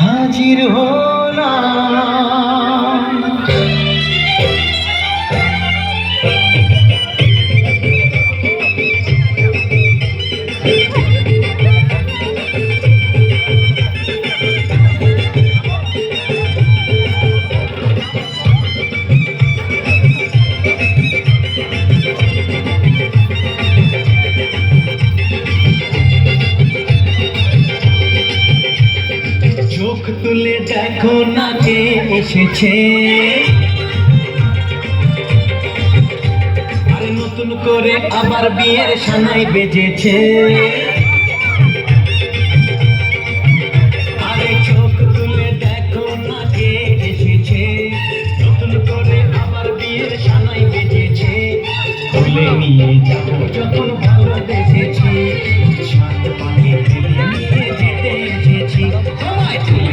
হাজির হলাম। চোখ তুলে দেখো না কে এসেছে, আরে নতুন করে আবার বিয়ের সানাই বেজেছে।